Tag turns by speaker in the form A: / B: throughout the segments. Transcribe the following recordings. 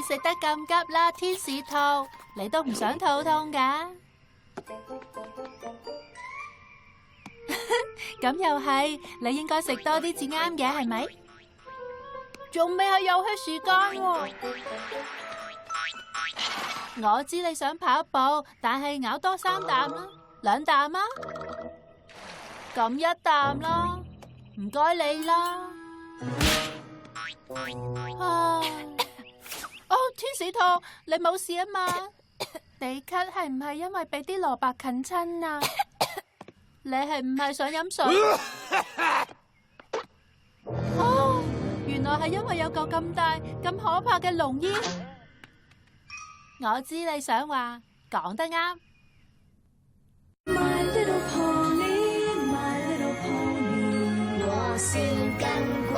A: 食得咁急啦，天使兔，你都唔想肚痛噶？咁又係，你應該食多啲至啱嘅，係咪？仲未係遊戲時間喎。我知你想跑步，但係咬多3啖啦，2啖啊？咁1啖啦，唔該你啦。哦，天使兔，你冇事啊嘛？你咳係唔係因為俾啲蘿蔔近親啊？你係唔係想飲水？哦，原來係因為有個咁大、咁可怕嘅龍煙。我知你想話，講得啱。My little pony, my little pony，
B: 我笑更鬼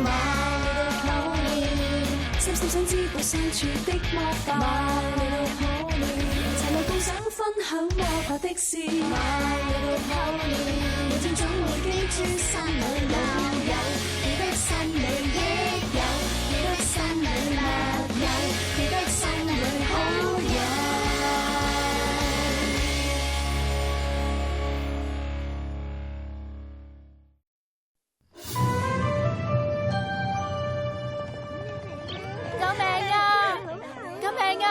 B: 馬。My little pony， 深深想知道深處的魔法。My little pony， 齊來共享分享魔法的事。My little pony， 每天總會記住山裏老友，記得山裏益友，記得山裏密友，記得山裏好友。
A: 救命啊！救命啊！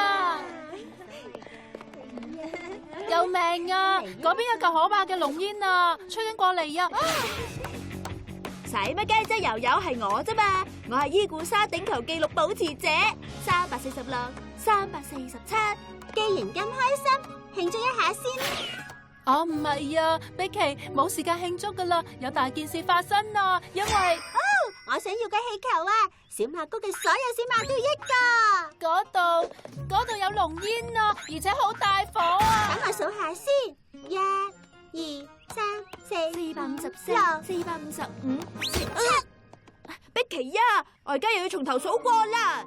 A: 救命啊！嗰邊有嚿可怕嘅龍煙啊，吹緊過嚟啊！
C: 使乜雞啫？油油係我啫嘛，我係伊古沙頂球紀錄保持者346、347。
D: 既然咁開心，慶祝一下先。
A: 哦，唔係啊，碧琪，冇時間慶祝噶啦，有大件事發生啊！因為
D: 我想要嘅氣球啊，小馬谷嘅所有小馬都要一個。
A: 嗰度有龍煙啊，而且好大火啊！
D: 等我數下先，1、2、3、4、5、6、
C: 455、碧琪啊，我而家又要從頭數過啦。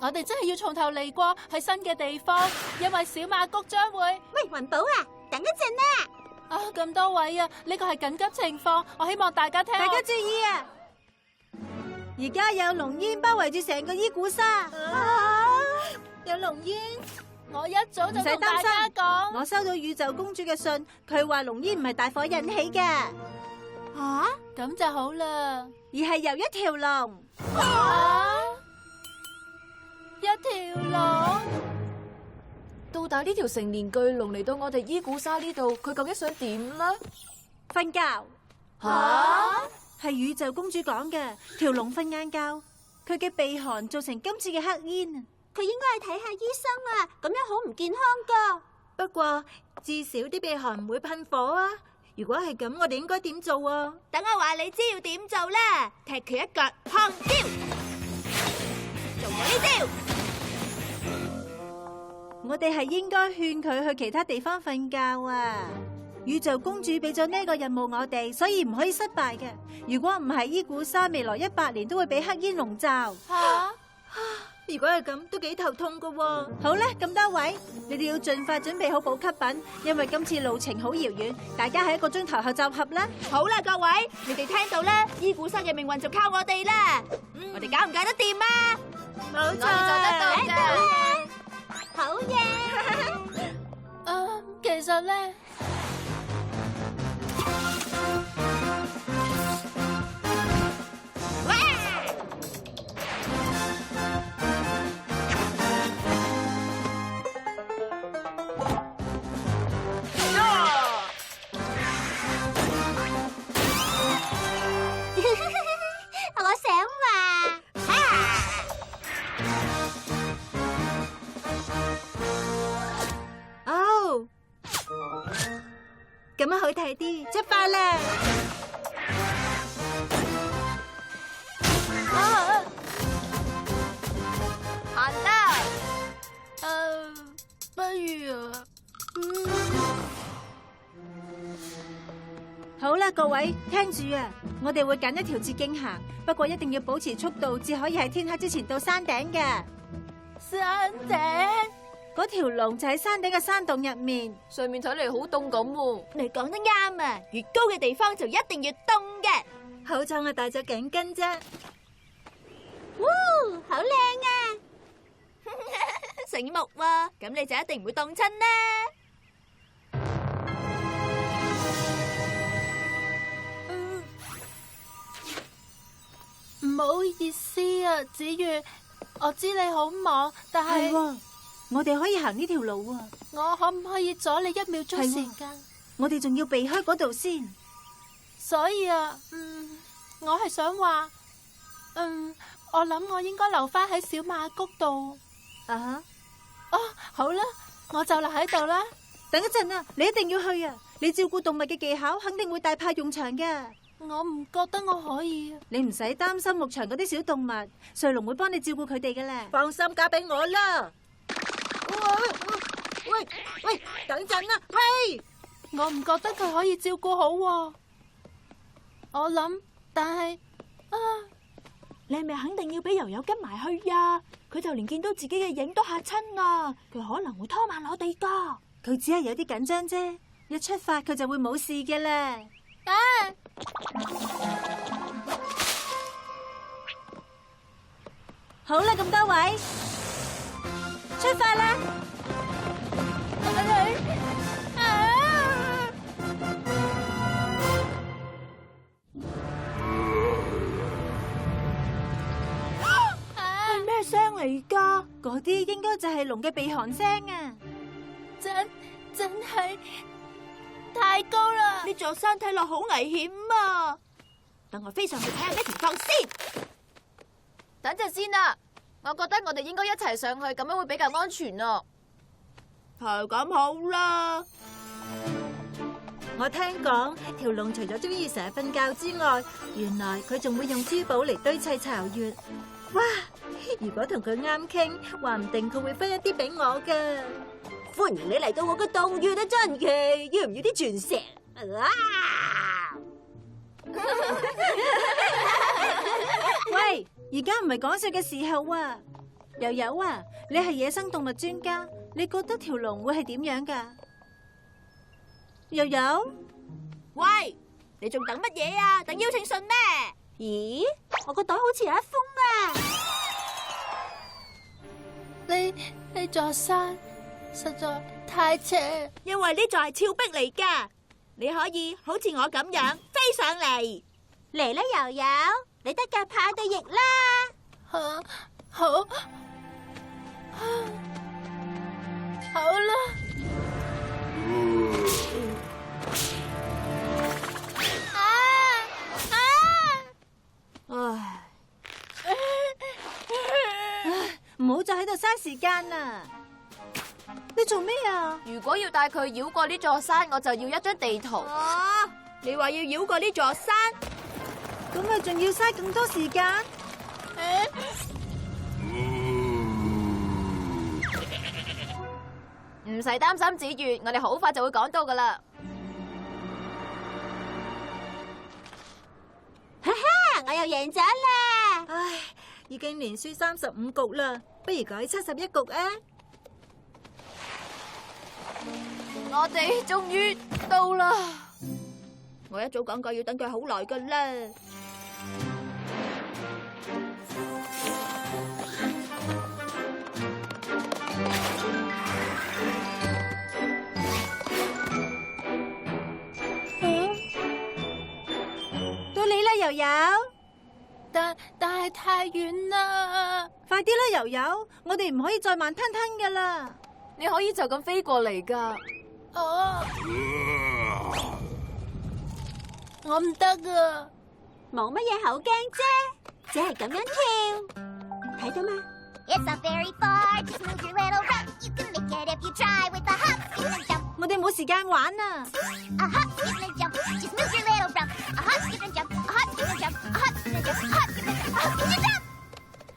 A: 我哋真係要從頭嚟過，去新嘅地方，因為小馬谷將會……
D: 喂，環保啊，等一陣啊！
A: 啊，咁多位啊，呢個係緊急情況，我希望大家聽。
E: 大家注意啊！而家有龍煙包圍住成個伊古沙。
A: 有龍煙，我一早就同大家講。
E: 我收到宇宙公主嘅信，佢話龍煙唔係大火引起嘅。
A: 吓，咁就好啦。
E: 而係由一條龍。
A: 一條龍？
F: 到底呢條成年巨龍嚟到我哋伊古沙呢度，佢究竟想點呢？
E: 瞓覺。
A: 吓？
E: 係宇宙公主講嘅，條龍瞓晏覺，佢嘅鼻鼾造成今次嘅黑煙。
D: 佢應該去睇下醫生啊，咁樣好唔健康噶。
E: 不過至少啲鼻鼾唔會噴火啊。如果係咁，我哋應該點做啊？
C: 等我話你知要點做啦，踢佢一腳，胖雕，做我呢招。
E: 我哋係應該勸佢去其他地方瞓覺啊！宇宙公主俾咗呢個任務我哋，所以唔可以失敗嘅。如果唔係，伊古沙未來100年都會俾黑煙籠罩。
A: 吓？
E: 如果係咁，都幾頭痛噶喎。好啦，咁多位，你哋要盡快準備好補給品，因為今次路程好遙遠，大家喺1個鐘頭後集合啦。
C: 好啦，各位，你哋聽到啦，伊古沙嘅命運就靠我哋啦。我哋搞唔搞得掂啊？
E: 冇錯，
A: 做得到嘅。
D: 好嘢！
A: 其實咧。
D: 我想話，
E: 哦，咁樣好睇啲，出發啦！
C: 行得。
A: 不如啊。
E: 好啦，各位聽住啊！我哋會揀一條捷徑行，不過一定要保持速度，至可以喺天黑之前到山頂嘅。
A: 山頂？
E: 嗰條龍就喺山頂嘅山洞入面。
F: 上面睇嚟好凍咁喎。
C: 你講得啱啊！越高嘅地方就一定越凍嘅。
E: 好彩我帶咗頸巾啫。
D: 哇，好靚啊！
C: 醒目喎，咁你就一定唔會凍親啦。
A: 唔好意思啊，子月，我知你好忙，但係
E: 係喎，我哋可以行呢條路啊。
A: 我可唔可以阻你1秒鐘時間？
E: 我哋仲要避開嗰度先。
A: 所以啊，我係想話，我諗我應該留翻喺小馬谷度。
E: 啊哈，
A: 哦，好啦，我就留喺度啦。
E: 等一陣啊，你一定要去啊！你照顧動物嘅技巧肯定會大派用場㗎。
A: 我唔覺得我可以。
E: 你唔使擔心牧場嗰啲小動物，瑞龍會幫你照顧佢哋嘅咧。
G: 放心，交俾我啦。喂，等陣啦，喂！
A: 我唔覺得佢可以照顧好喎。我諗，但係
C: 你係咪肯定要俾悠悠跟埋去呀？佢就連見到自己嘅影都嚇親啊！佢可能會拖慢我哋噶。
E: 佢只係有啲緊張啫，一出發佢就會冇事嘅啦。好啦，咁多位，出發啦！
C: 係咩聲嚟噶？
E: 嗰啲應該就係龍嘅鼻鼾聲啊！
A: 真係太高啦！
C: 呢座山睇落好危險啊！等我飛上去睇下咩情況先。
F: 等陣先啦，我覺得我哋應該一齊上去，咁樣會比較安全啊。
C: 係咁好啦。
G: 我聽講條龍除咗中意成日瞓覺之外，原來佢仲會用珠寶嚟堆砌巢穴。哇！如果同佢啱傾，話唔定佢會分一啲俾我噶。歡迎你嚟到我嘅洞穴啊，珍奇！要唔要啲鑽石？
E: 喂，而家唔係講笑嘅時候啊！悠悠啊，你係野生動物專家，你覺得條龍會係點樣噶？悠悠，
C: 喂，你仲等乜嘢啊？等邀請信咩？
D: 咦，我個袋好似有一封啊！
A: 呢座山實在太斜，
C: 因為呢座係峭壁嚟噶，你可以好似我咁樣飛上嚟。
D: 嚟啦，悠悠，你得㗎，派對翼啦！
A: 好啦。
E: 唔好再喺度嘥時間啦！你做咩啊？
F: 如果要帶佢繞過呢座山，我就要一張地圖。
C: 哦，你話要繞過呢座山，
E: 咁咪仲要嘥咁多時間？
F: 唔使擔心，子月，我哋好快就會趕到噶啦。
D: 哈哈，我又贏咗啦！
G: 唉，已經連輸35局啦，不如改71局啊！
F: 我哋終於到啦！
C: 我一早講過要等佢好耐噶啦。
E: 到你啦，悠悠！
A: 但係太遠啦！
E: 快啲啦，悠悠！我哋唔可以再慢吞吞噶啦！
F: 你可以就咁飛過嚟噶。
A: 我唔得啊！
D: 冇乜嘢好驚啫，只係咁樣跳，睇到嗎？
H: It's not very far, just move your little rump. You can make it if you try with a hop, skip and jump.
E: 我哋冇時間玩啊！
H: A hop, skip and jump, just move your little rump. A hop, skip and jump, a hop, skip and jump, a hop, skip and jump, a hop, skip and jump, a hop, skip and jump.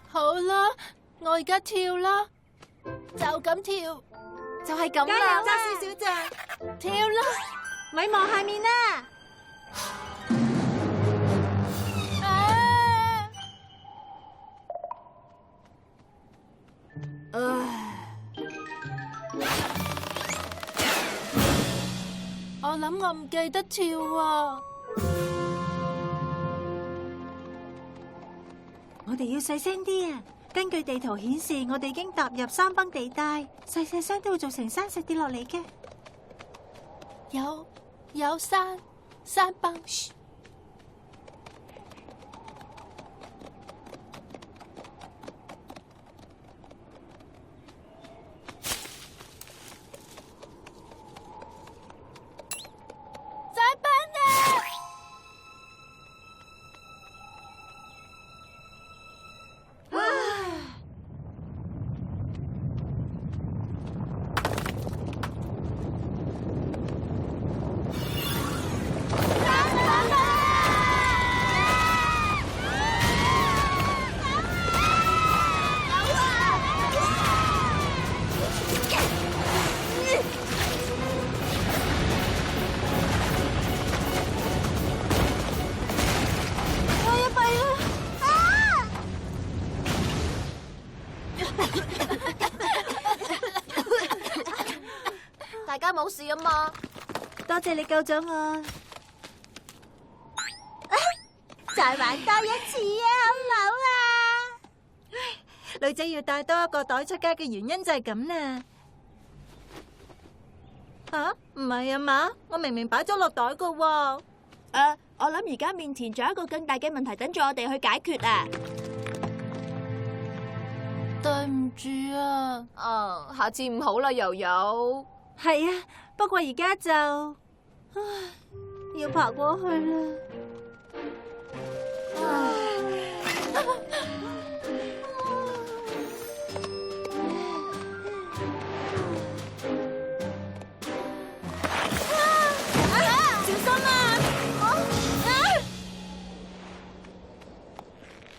A: 好啦，我而家跳啦，就咁跳，
F: 就係咁
E: 加油
F: 啦。
E: 揸少少咋？
A: 跳啦！
E: 咪望下面啦！
A: 我諗我唔記得跳啊！
E: 我哋要細聲啲啊！根據地圖顯示，我哋已經踏入山崩地帶，細細聲都會造成山石跌落嚟嘅。
A: 有山崩。噓
F: 大家冇事啊嘛？
E: 多謝你救咗我。
D: 再玩多一次啊，好唔好啊？
G: 女仔要帶多一個袋出街嘅原因就係咁啦。啊，唔係啊嘛？我明明擺咗落袋噶喎。
C: 我諗而家面前仲有一個更大嘅問題等住我哋去解決啊！
A: 對唔住啊。
F: 下次唔好啦，柔柔。
E: 係啊，不過而家就，要爬過去啦。
G: 小心啊！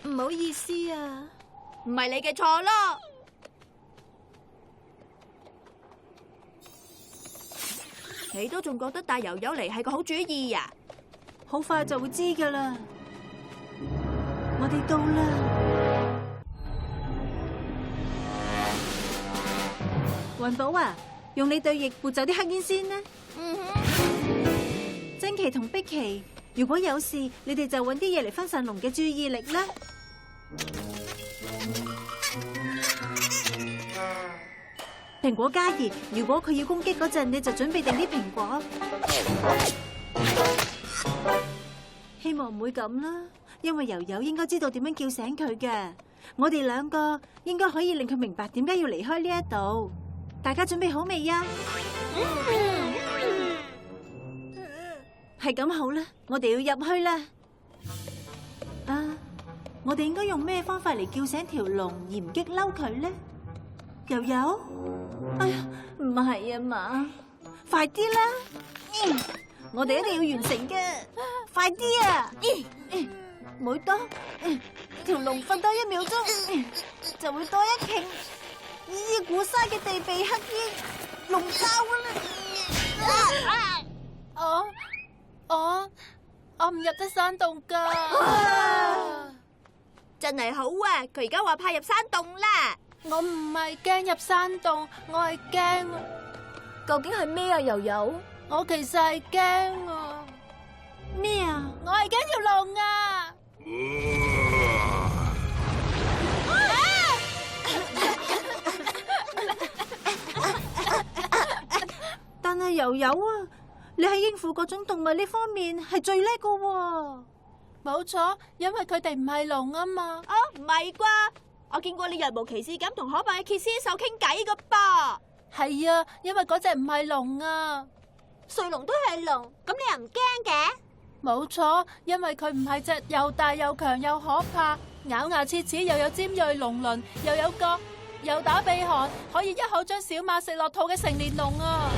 G: 唔好意思啊，
C: 唔係你嘅錯咯。你都仲覺得帶柔柔嚟係個好主意呀？
E: 好快就會知噶啦。我哋到啦。雲寶啊，用你對翼撥走啲黑煙先啦。珍奇同碧奇，如果有事，你哋就揾啲嘢嚟分散龍嘅注意力啦。蘋果嘉怡，如果佢要攻擊嗰陣，你就準備定啲蘋果。希望唔會咁啦，因為柔柔應該知道點樣叫醒佢嘅。我哋兩個應該可以令佢明白點解要離開呢一度。大家準備好未呀？係咁好啦，我哋要入去啦。我哋應該用咩方法嚟叫醒條龍而唔激嬲佢呢？柔柔，哎呀，唔係啊嘛，快啲啦！我哋一定要完成嘅，快啲啊！每當條龍瞓多1秒鐘，就會多一頃伊古沙嘅地被黑煙籠罩噶啦！
A: 我唔入得山洞噶。
C: 真係好啊！佢而家話怕入山洞啦。
A: 我唔係驚入山洞，我係驚。
F: 究竟係咩啊，柔柔？
A: 我其實係驚啊。
E: 咩啊？
A: 我係驚條龍啊！
E: 但係柔柔啊，你喺應付各種動物呢方面係最叻噶喎。
A: 冇錯，因為佢哋唔係龍啊嘛。
C: 唔係啩？我見過你若無其事咁同可怕嘅歇斯獸傾偈噶噃。
A: 係啊，因為嗰隻唔係龍啊。
D: 睡龍都係龍，咁你又唔驚嘅？
A: 冇錯，因為佢唔係隻又大又強又可怕，咬牙切齒又有尖銳龍鱗，又有角，又打鼻鼾，可以一口將小馬食落肚嘅成年龍啊！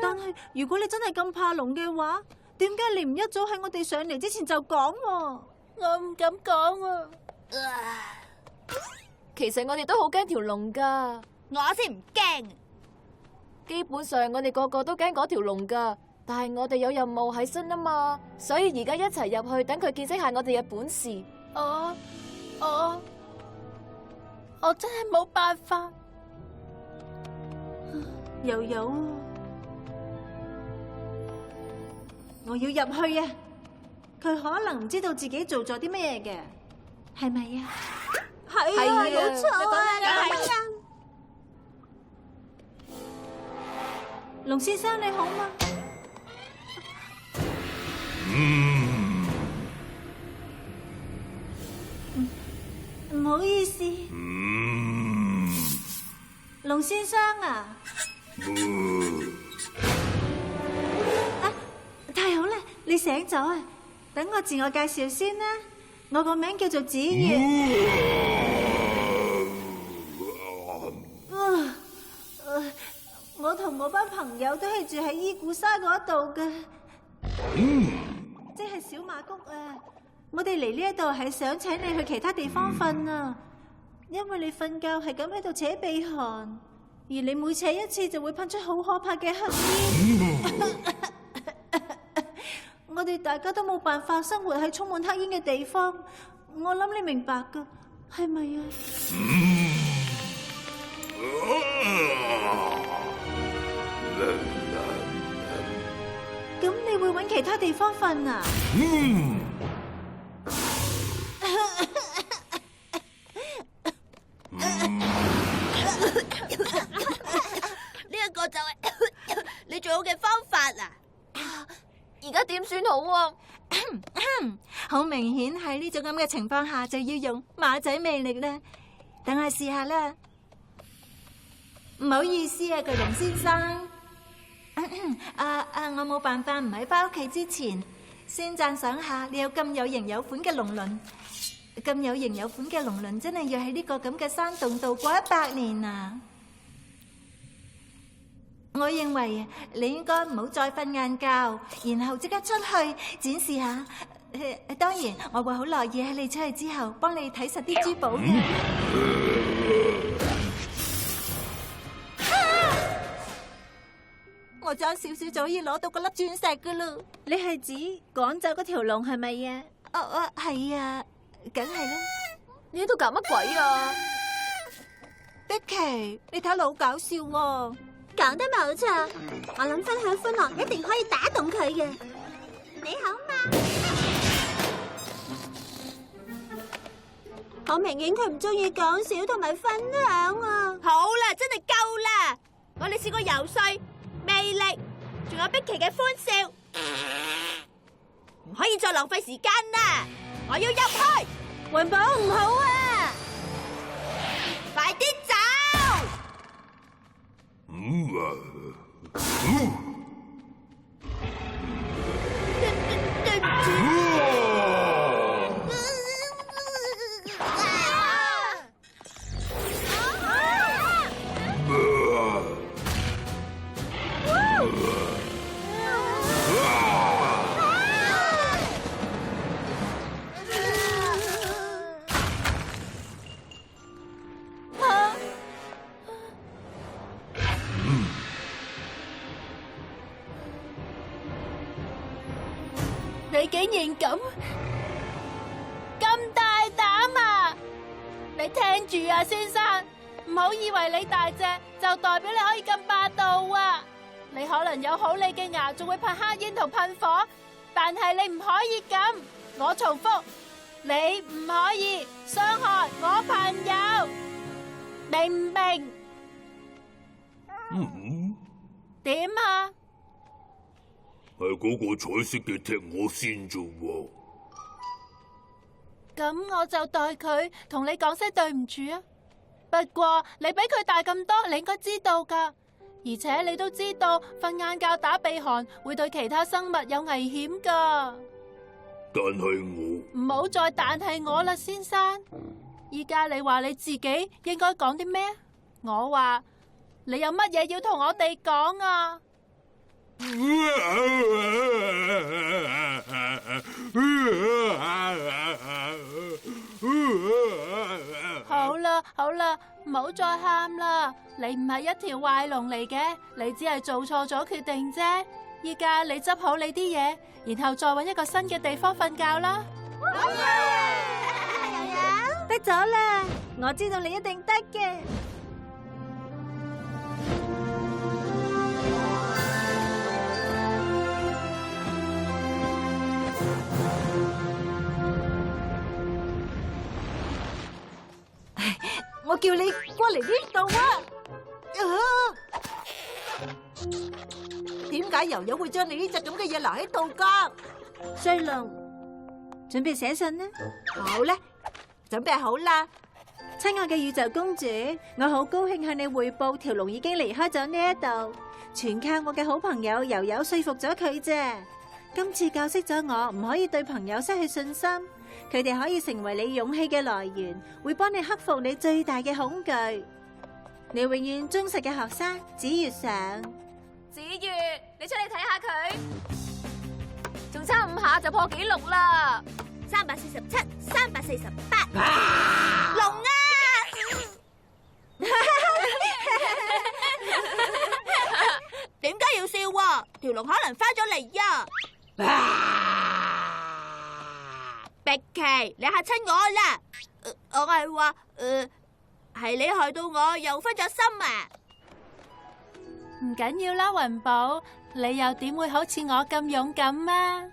E: 但係如果你真係咁怕龍嘅話，點解你唔一早喺我哋上嚟之前就講？
A: 我唔敢講啊！
F: 其實我哋都好驚條龍噶，
C: 我先唔驚。
F: 基本上我哋個個都驚嗰條龍噶，但係我哋有任務喺身啊嘛，所以而家一齊入去，等佢見識下我哋嘅本事。
A: 我真係冇辦法。
E: 柔柔啊，我要入去啊！佢可能唔知道自己做咗啲乜嘢嘅，係咪啊？
D: 係啊，冇錯啊，係啊。
E: 龍先生你好嗎？唔好意思。龍先生啊。太好啦，你醒咗啊！等我自我介紹先啦，我個名叫做子月。我同我班朋友都係住喺伊古沙嗰度嘅，即係小馬谷啊！我哋嚟呢一度係想請你去其他地方瞓啊，因為你瞓覺係咁喺度扯鼻鼾，而你每扯一次就會噴出好可怕嘅黑煙。我哋大家都冇辦法生活喺充滿黑煙嘅地方，我諗你明白噶，係咪啊？咁你會揾其他地方瞓啊？
D: 呢一個就係你最好嘅方法啦。
F: 而家點算好啊？
G: 好明顯喺呢種咁嘅情況下就要用馬仔魅力啦。等我試下啦。唔好意思啊，巨龍先生。我冇辦法唔喺翻屋企之前，先讚賞下你有咁有型有款嘅龍鱗。咁有型有款嘅龍鱗真係要喺呢個咁嘅山洞度過100年啊！我認為你應該唔好再瞓晏覺，然後即刻出去展示下。當然，我會好樂意喺你出去之後幫你睇實啲珠寶嘅。我爭少少就可以攞到嗰粒鑽石噶啦！你係指趕走嗰條龍係咪啊？係啊，梗係啦。
F: 呢度搞乜鬼啊？
G: 碧琪，你睇落好搞笑喎！
D: 講得冇錯，我諗分享歡樂一定可以打動佢嘅。你好嘛？好明顯佢唔中意講笑同埋分享啊！好啦，真係夠啦！我哋試過游說、魅力，仲有碧琪嘅歡笑，唔可以再浪費時間啦！我要入去，環保唔好啊！快啲走！對唔住。
A: 你竟然咁大膽啊！你聽住啊，先生，唔好以為你大隻就代表你可以咁霸道啊！你可能有好利嘅牙，仲會噴黑煙同噴火，但係你唔可以咁。我重複，你唔可以傷害我朋友，明唔明？點啊？
I: 係嗰個彩色嘅踢我先啫喎。
A: 咁我就代佢同你講聲對唔住啊。不過你比佢大咁多，你應該知道噶。而且你都知道瞓晏覺打鼻鼾會對其他生物有危險噶。
I: 但係我
A: 唔好再但係我啦，先生。依家你話你自己應該講啲咩？我話你有乜嘢要同我哋講啊？好啦，唔好再喊啦！你唔係一條壞龍嚟嘅，你只係做錯咗決定啫。依家你執好你啲嘢，然後再搵一個新嘅地方瞓覺啦。
G: 得咗啦，我知道你一定得嘅。叫你過嚟呢度啊！點解油油會將你呢隻咁嘅嘢留喺度噶？
E: 衰龍，準備寫信啦。
G: 好咧，準備好啦。
E: 親愛嘅宇宙公主，我好高興向你匯報，條龍已經離開咗呢一度，全靠我嘅好朋友油油說服咗佢啫。今次教識咗我唔可以對朋友失去信心，佢哋可以成為你勇氣嘅來源，會幫你克服你最大嘅恐懼。你永遠忠實嘅學生，子月上。
F: 子月，你出嚟睇下佢，仲差5下就破紀錄啦
D: ！347、348，龍啊！點解要笑啊？條龍可能翻咗嚟呀！碧琪，你嚇親我啦！我係話，係你害到我又分咗心啊！
A: 唔緊要啦，雲寶，你又點會好似我咁勇敢啊？